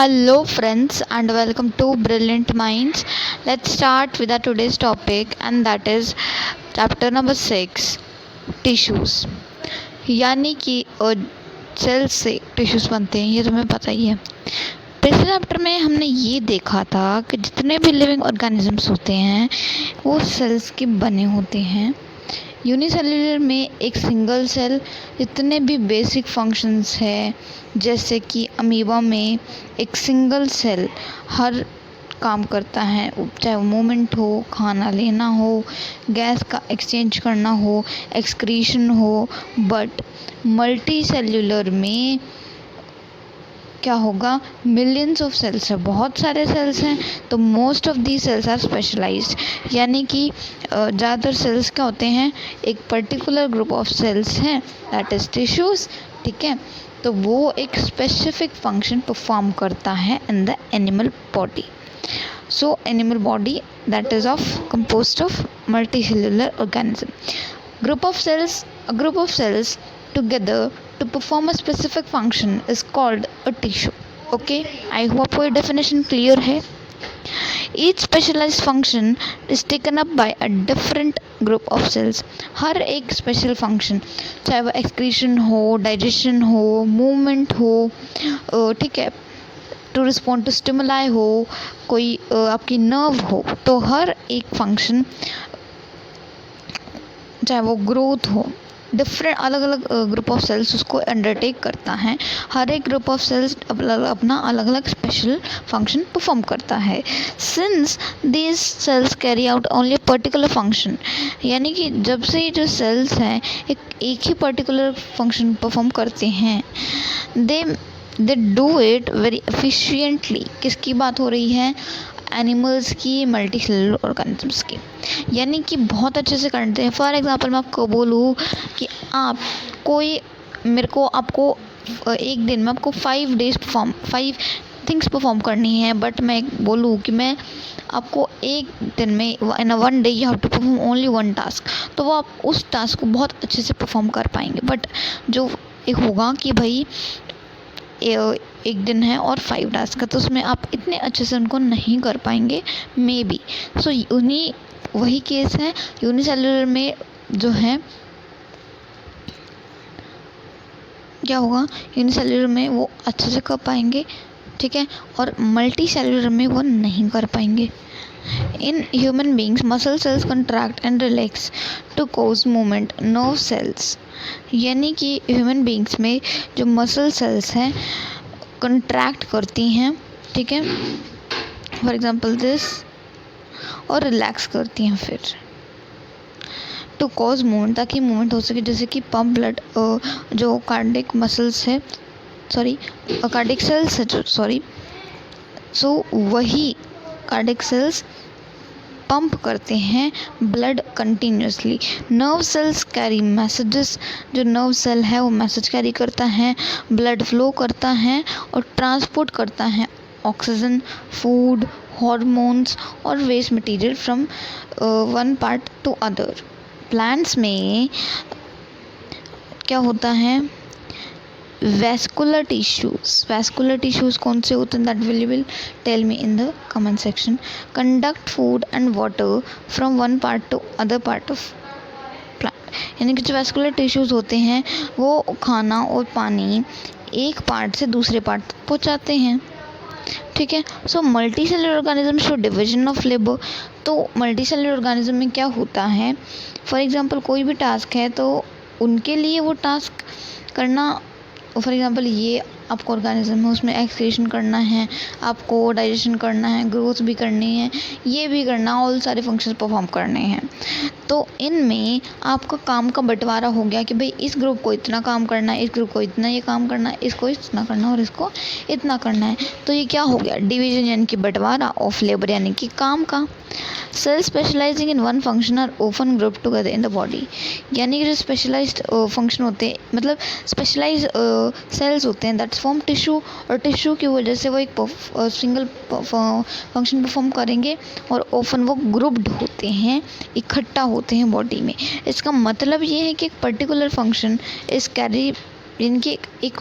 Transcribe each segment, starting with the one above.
Hello, friends, and welcome to Brilliant Minds. Let's start with our today's topic, and that is chapter number 6 tissues. यानी कि cell से tissues बनते हैं, ये तुम्हें पता ही है। पिछले चैप्टर में हमने ये देखा था कि जितने भी लिविंग ऑर्गेनिजम्स होते हैं वो सेल्स के बने होते हैं। यूनिसेल्युलर में एक सिंगल सेल जितने भी बेसिक फंक्शंस है, जैसे कि अमीबा में एक सिंगल सेल हर काम करता है, चाहे वो मूवमेंट हो, खाना लेना हो, गैस का एक्सचेंज करना हो, एक्सक्रीशन हो। बट मल्टी सेल्युलर में क्या होगा, मिलियंस ऑफ सेल्स है, बहुत सारे सेल्स हैं, तो most of the cells are specialised. यानी कि ज़्यादातर सेल्स क्या होते हैं, एक पर्टिकुलर ग्रुप ऑफ सेल्स हैं, दैट इज़ टिश्यूज़। ठीक है, तो वो एक स्पेसिफिक फंक्शन परफॉर्म करता है in the animal body. So animal body that is of composed of multi cellular organism. A group of cells together to perform a specific function is called a tissue. Okay, I hope your definition clear है। Each specialized function is taken up by a different group of cells. हर एक special function, चाहे वो excretion हो, digestion हो, movement हो, ठीक है, to respond to stimuli हो, कोई आपकी नर्व हो, तो हर एक फंक्शन, चाहे वो ग्रोथ हो, डिफरेंट अलग अलग ग्रुप ऑफ सेल्स उसको अंडरटेक करता है। हर एक ग्रुप ऑफ सेल्स अपना अलग अलग स्पेशल फंक्शन परफॉर्म करता है। Since these cells carry out only particular function, यानी कि जब से ये जो सेल्स हैं एक ही पर्टिकुलर फंक्शन परफॉर्म करते हैं, they do it very efficiently. किसकी बात हो रही है, एनिमल्स की, मल्टी सेलुलर ऑर्गेनिजम्स की, यानी कि बहुत अच्छे से करते हैं। फॉर एग्जांपल मैं आपको बोलूँ कि आपको एक दिन में आपको 5 थिंग्स परफॉर्म करनी है, बट मैं बोलूँ कि मैं आपको एक दिन में in one day you have to perform only one task, तो वो आप उस टास्क को बहुत अच्छे से परफॉर्म कर पाएंगे। बट जो एक होगा कि भाई एक दिन है और 5 टास्क का, तो उसमें आप इतने अच्छे से उनको नहीं कर पाएंगे मे बी। सो वही केस है यूनिसेल्युलर में, जो है क्या होगा, यूनिसेल्युलर में वो अच्छे से कर पाएंगे, ठीक है, और मल्टी सेल्युलर में वो नहीं कर पाएंगे। In human beings muscle cells contract and relax to cause movement. Nerve cells, यानी कि ह्यूमन बींग्स में जो मसल सेल्स हैं कंट्रैक्ट करती हैं, ठीक है, फॉर एग्जांपल दिस, और रिलैक्स करती हैं फिर टू कॉज मूवमेंट, ताकि मूवमेंट हो सके, जैसे कि पंप ब्लड, जो कार्डिक मसल्स है, कार्डिक सेल्स है, सॉरी, सो वही कार्डिक सेल्स पंप करते हैं blood continuously. Nerve cells carry messages, जो नर्व सेल है वो मैसेज कैरी करता है, ब्लड फ्लो करता है और ट्रांसपोर्ट करता है ऑक्सीजन, फूड, हॉर्मोन्स और waste material from one part to other. Plants में क्या होता है, वैस्कुलर टिश्यूज कौन से होते हैं, that will tell me in the comment section. Conduct food and water from one part to other part of plant, यानी कि जो वैस्कुलर टिश्यूज होते हैं वो खाना और पानी एक पार्ट से दूसरे पार्ट तक पहुँचाते हैं, ठीक है। So multi cellular organism show division of labour. तो मल्टी सेलुलर ऑर्गेनिज्म में क्या होता है, फॉर एग्जांपल कोई भी टास्क है तो उनके लिए वो टास्क करना, फॉर एग्जांपल ये आपको ऑर्गेनिज्म है, उसमें एक्सक्रीशन करना है, आपको डाइजेशन करना है, ग्रोथ भी करनी है, ये भी करना, ऑल सारे फंक्शंस परफॉर्म करने हैं। तो इनमें आपका काम का बंटवारा हो गया कि भाई इस ग्रुप को इतना काम करना है, इस ग्रुप को इतना ये काम करना है, इसको इतना करना और इसको इतना करना है। तो ये क्या हो गया, डिवीजन, यानी कि बंटवारा ऑफ लेबर, यानी कि काम का। Cells specialising in one function are often group together in the body, यानी कि जो स्पेशलाइज्ड फंक्शन होते हैं, मतलब स्पेशलाइज्ड सेल्स होते हैं, दैट्स फॉर्म टिश्यू, और टिश्यू की वजह से वो एक सिंगल फंक्शन परफॉर्म करेंगे और ऑफन वो ग्रुप्ड होते हैं, इकट्ठा होते हैं बॉडी में। इसका मतलब ये है कि एक पर्टिकुलर फंक्शन इस कैरी, यानी कि एक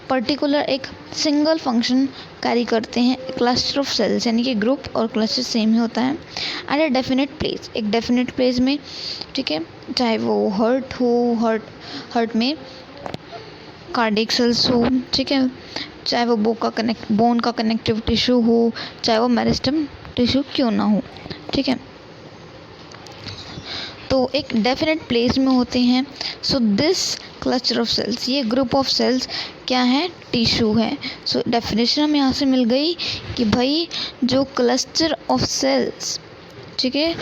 पर्टिकुलर एक सिंगल फंक्शन कैरी करते हैं क्लस्टर ऑफ सेल्स, यानी कि ग्रुप और क्लस्टर सेम ही होता है एट ए डेफिनेट प्लेस, एक डेफिनेट प्लेस में, ठीक है। चाहे वो हार्ट में कार्डियक सेल्स हो, ठीक है, चाहे वो बोन का कनेक्टिव टिश्यू हो, चाहे वो मेरिस्टम टिश्यू क्यों ना हो, ठीक है। तो एक डेफिनेट प्लेस में होते हैं। So this cluster of cells, ये ग्रुप ऑफ सेल्स क्या है, टिश्यू है। सो डेफिनेशन हमें यहाँ से मिल गई कि भाई जो क्लस्टर ऑफ सेल्स, ठीक है,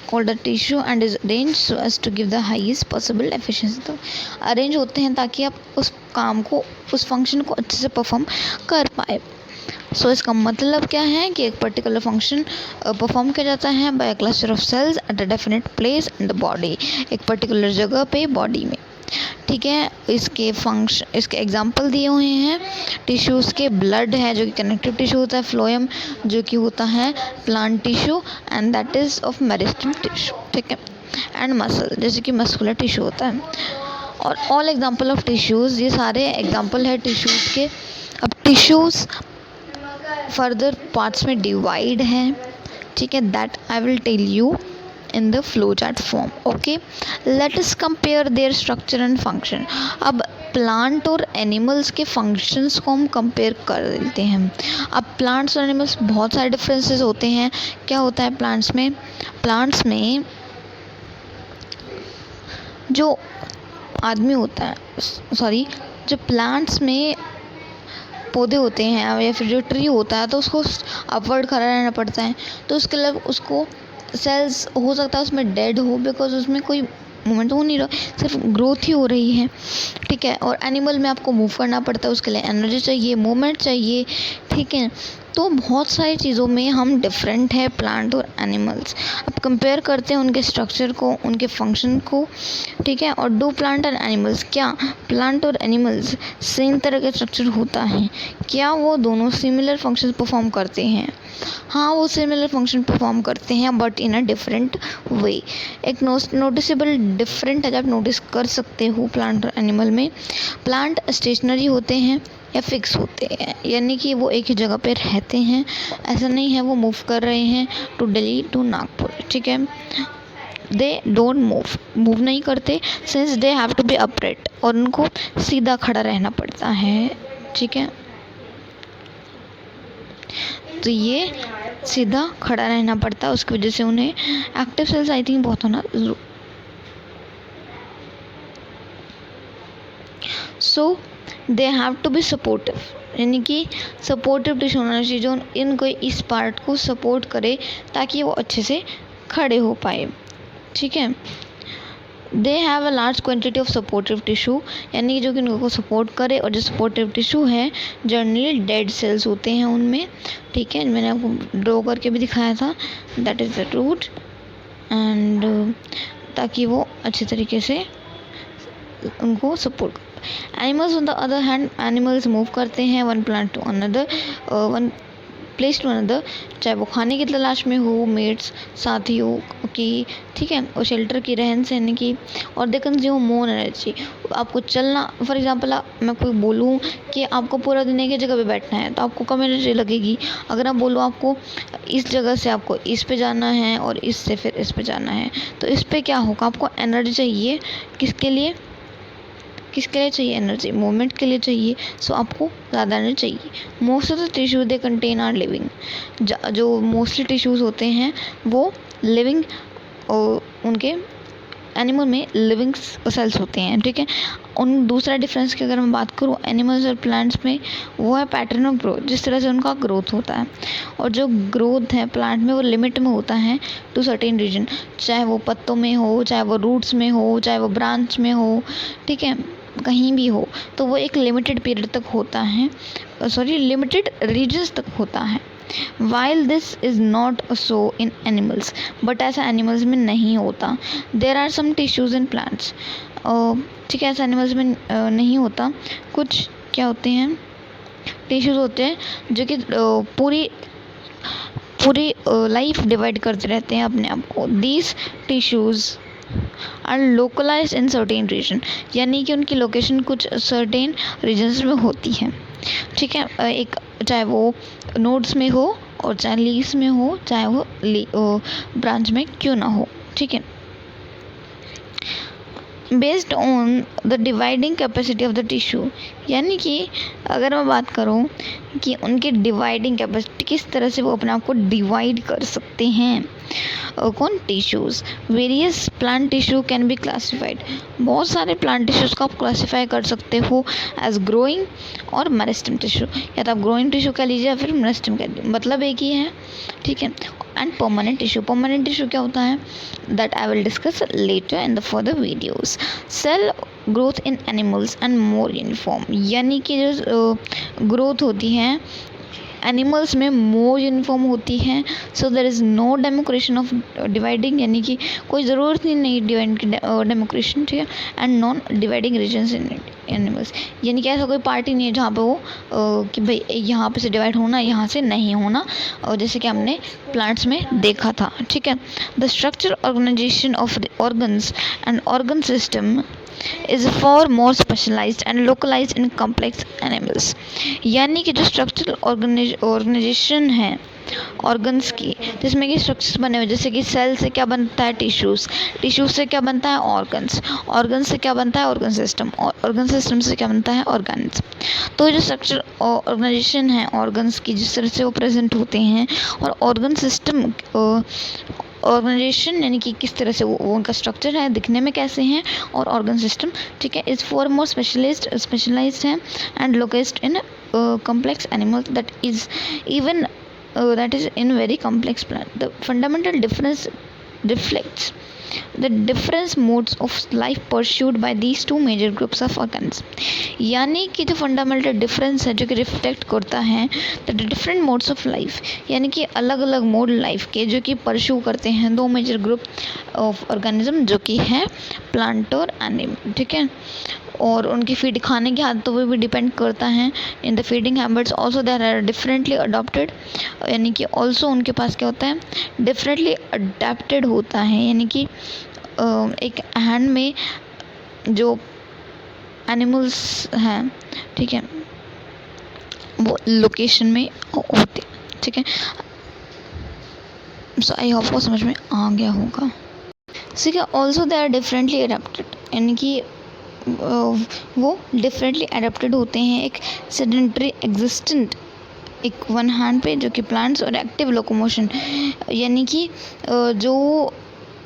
called a tissue and is arranged so as to give the highest possible efficiency। तो अरेंज होते हैं ताकि आप उस काम को, उस फंक्शन को अच्छे से परफॉर्म कर पाए। सो इसका मतलब क्या है कि एक पर्टिकुलर फंक्शन परफॉर्म किया जाता है by a cluster of cells at a definite place in the body, एक पर्टिकुलर जगह पे बॉडी में, ठीक है। इसके एग्जांपल दिए हुए हैं टिश्यूज़ के। ब्लड है जो कि कनेक्टिव टिश्यू होता है, फ्लोएम जो कि होता है plant tissue and that is of meristem tissue, ठीक है। एंड मसल जैसे कि मस्कुलर टिश्यू होता है। और ऑल एग्जांपल ऑफ टिश्यूज़, ये सारे एग्जांपल है टिश्यूज़ के। अब टिश्यूज़ फर्दर पार्ट्स में डिवाइड हैं, ठीक है, that I will tell you in the flowchart form। okay, let us compare their structure and function। अब प्लांट और एनिमल्स के फंक्शंस को हम कंपेयर कर लेते हैं। अब प्लांट्स और एनिमल्स बहुत सारे डिफरेंसेस होते हैं। क्या होता है प्लांट्स में जो आदमी होता है, सॉरी, जो प्लांट्स में पौधे होते हैं या फिर जो ट्री होता है तो उसको अपवर्ड खड़ा रहना पड़ता है। तो उसके लिए उसको सेल्स हो सकता है उसमें डेड हो, बिकॉज उसमें कोई मूवमेंट हो नहीं रहा, सिर्फ ग्रोथ ही हो रही है, ठीक है। और एनिमल में आपको मूव करना पड़ता है, उसके लिए एनर्जी चाहिए, मूवमेंट चाहिए, ठीक है। तो बहुत सारी चीज़ों में हम डिफरेंट है प्लांट और एनिमल्स। अब कंपेयर करते हैं उनके स्ट्रक्चर को, उनके फंक्शन को, ठीक है। और डू प्लांट एंड एनिमल्स, क्या प्लांट और एनिमल्स सेम तरह के स्ट्रक्चर होता है, क्या वो दोनों सिमिलर फंक्शन परफॉर्म करते हैं? हाँ, वो सिमिलर फंक्शन परफॉर्म करते हैं but in a different way. एक नोटिसेबल डिफरेंट है, आप नोटिस कर सकते हो प्लांट और एनिमल में। प्लांट स्टेशनरी होते हैं या फिक्स होते हैं, यानी कि वो एक ही जगह पे रहते हैं, ऐसा नहीं है वो मूव कर रहे हैं टू दिल्ली टू नागपुर, ठीक है। दे डोंट मूव नहीं करते, since they have to be upright, और उनको सीधा खड़ा रहना पड़ता है, ठीक है। तो ये सीधा खड़ा रहना पड़ता है, उसकी वजह से उन्हें एक्टिव सेल्स आई थिंक बहुत होना जरूर। So they have to be supportive, यानी कि सपोर्टिव टिश्यू होना चाहिए जो इनको इस पार्ट को सपोर्ट करे ताकि वो अच्छे से खड़े हो पाए, ठीक है। They have a large quantity of supportive tissue, यानी कि जो कि इनको सपोर्ट करे। और जो सपोर्टिव टिश्यू है जनरली डेड सेल्स होते हैं उनमें, ठीक है। मैंने आपको ड्रॉ करके भी दिखाया था, that is the root, and ताकि वो अच्छे तरीके से उनको support. Animals on the other hand, animals move करते हैं one plant to another, one place to another, चाहे वो खाने की तलाश में हो, मेट्स साथियों की, ठीक है, और शेल्टर की, रहन सहन की। और दे कंज्यूम मोर एनर्जी, आपको चलना, फॉर एग्जांपल मैं कोई बोलूँ कि आपको पूरा दिन एक ही जगह पे बैठना है तो आपको कम एनर्जी लगेगी। अगर आप बोलो आपको इस जगह से आपको इस पे जाना है और इससे फिर इस पे जाना है, तो इस पे क्या होगा, आपको एनर्जी चाहिए, किसके लिए चाहिए एनर्जी, मूवमेंट के लिए चाहिए। सो आपको ज़्यादा एनर्जी चाहिए। Most of the tissues they contain are living, जो मोस्टली टिश्यूज़ होते हैं वो लिविंग, उनके एनिमल में लिविंग सेल्स होते हैं, ठीक है। उन दूसरा डिफरेंस की अगर मैं बात करूँ एनिमल्स और प्लांट्स में, वो है पैटर्न ऑफ ग्रोथ, जिस तरह से उनका ग्रोथ होता है। और जो ग्रोथ है प्लांट में वो लिमिट में होता है टू सर्टेन रीजन, चाहे वो पत्तों में हो, चाहे वो रूट्स में हो, चाहे वो ब्रांच में हो, ठीक है, कहीं भी हो, तो वो एक लिमिटेड पीरियड तक होता है, लिमिटेड रीजन्स तक होता है। While this is not so in animals, but ऐसा एनिमल्स में नहीं होता। There are some tissues in plants, ठीक है, ऐसा एनिमल्स में नहीं होता। कुछ क्या होते हैं टिश्यूज़ होते हैं जो कि पूरी लाइफ डिवाइड करते रहते हैं अपने आप को। These tissues and localise in certain region, यानी कि उनकी लोकेशन कुछ सर्टेन रीजन्स में होती है, ठीक है। एक चाहे वो नोड्स में हो और चाहे लीव्स में हो, चाहे वो ब्रांच में क्यों ना हो, ठीक है। Based on the dividing capacity of the tissue, यानी कि अगर मैं बात करूँ कि उनकी डिवाइडिंग कैपेसिटी किस तरह से वो अपने आप को डिवाइड कर सकते हैं, कौन, tissues. Various plant tissue can be classified, बहुत सारे प्लांट टिश्यूज़ को आप क्लासीफाई कर सकते हो एज ग्रोइंग और मेरिस्टेम टिश्यू, या तो आप ग्रोइंग टिश्यू कह लीजिए या फिर मेरिस्टेम कह लीजिए, मतलब एक ही है, ठीक है। And permanent tissue, permanent tissue क्या होता है, that I will discuss later in the further videos. Cell growth in animals and more uniform, यानी कि जो ग्रोथ होती है एनिमल्स में मोर यूनिफॉर्म होती है। So there is no demarcation of dividing, यानी कि कोई ज़रूरत ही नहीं डिवाइड की डेमोक्रेशन, ठीक है। And non dividing regions in animals, यानी कि ऐसा कोई पार्टी नहीं है जहाँ पे वो कि भाई यहाँ पे से डिवाइड होना, यहाँ से नहीं होना, और जैसे कि हमने प्लांट्स में देखा था, ठीक है। The structure organisation of organs and organ system is for more specialised and localised in complex animals, यानी कि जो स्ट्रक्चरल ऑर्गेनाइजेशन है ऑर्गन्स की, जिसमें कि स्ट्रक्चर्स बने हुए, जैसे कि सेल से क्या बनता है, टिश्यूज़, टिश्यूज से क्या बनता है, ऑर्गन्स, ऑर्गन्स से क्या बनता है, ऑर्गन सिस्टम, और ऑर्गन सिस्टम से क्या बनता है, ऑर्गन्स। तो जो स्ट्रक्चर ऑर्गेनाइजेशन है ऑर्गन्स की, जिस तरह से वो प्रेजेंट होते हैं, और ऑर्गन सिस्टम ऑर्गेनाइजेशन, यानी कि किस तरह से वो उनका स्ट्रक्चर है, दिखने में कैसे हैं, और ऑर्गन सिस्टम, ठीक है, इज़ फॉर मोर स्पेशलाइज्ड है and located in complex animals that is in very complex plant. The fundamental difference reflects the different modes of life pursued by these two major groups of organs, यानी कि जो fundamental difference है जो कि reflect करता है the different modes of life, यानी कि अलग अलग मोड लाइफ के जो कि परस्यू करते हैं दो मेजर ग्रुप ऑफ ऑर्गेनिज्म, जो कि है प्लांट और एनिमल, ठीक है। और उनकी फीड खाने की आदतों पर भी डिपेंड करता है। In the feeding habits also there are differently adopted, यानी कि ऑल्सो उनके पास क्या होता है, डिफरेंटली अडेप्टेड होता है, यानी कि एक हैंड में जो एनिमल्स हैं, ठीक है, वो लोकेशन में होते, ठीक है। सो आई होप वो समझ में आ गया होगा, ठीक है। Also they are differently adapted, यानी कि वो डिफरेंटली अडेप्टेड होते हैं एक सेडेंटरी एग्जिस्टेंट, एक वन हैंड पे, जो कि प्लांट्स, और एक्टिव लोकोमोशन, यानी कि जो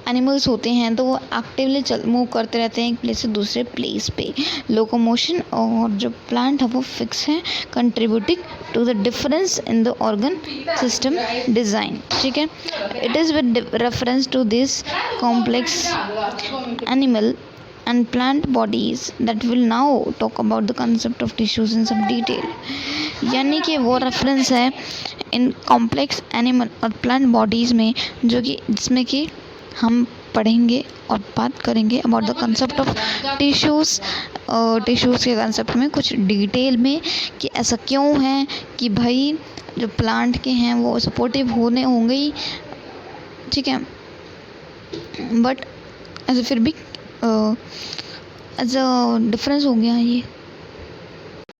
एनिमल्स होते हैं तो वो एक्टिवली मूव करते रहते हैं एक प्लेस से दूसरे प्लेस पे, लोकोमोशन। और जो प्लांट है वो फिक्स है, contributing to the difference in the organ system design, ठीक है। It is with reference to this complex animal and plant bodies that will now talk about the concept of tissues in some detail, यानी कि वो reference है in complex animal और plant bodies में, जो कि जिसमें कि हम पढ़ेंगे और बात करेंगे about the concept of tissues, tissues के कंसेप्ट में कुछ डिटेल में, कि ऐसा क्यों है कि भाई जो प्लांट के हैं वो सपोर्टिव होंगे ही, ठीक है, बट ऐसे फिर भी एज अ डिफरेंस हो गया ये।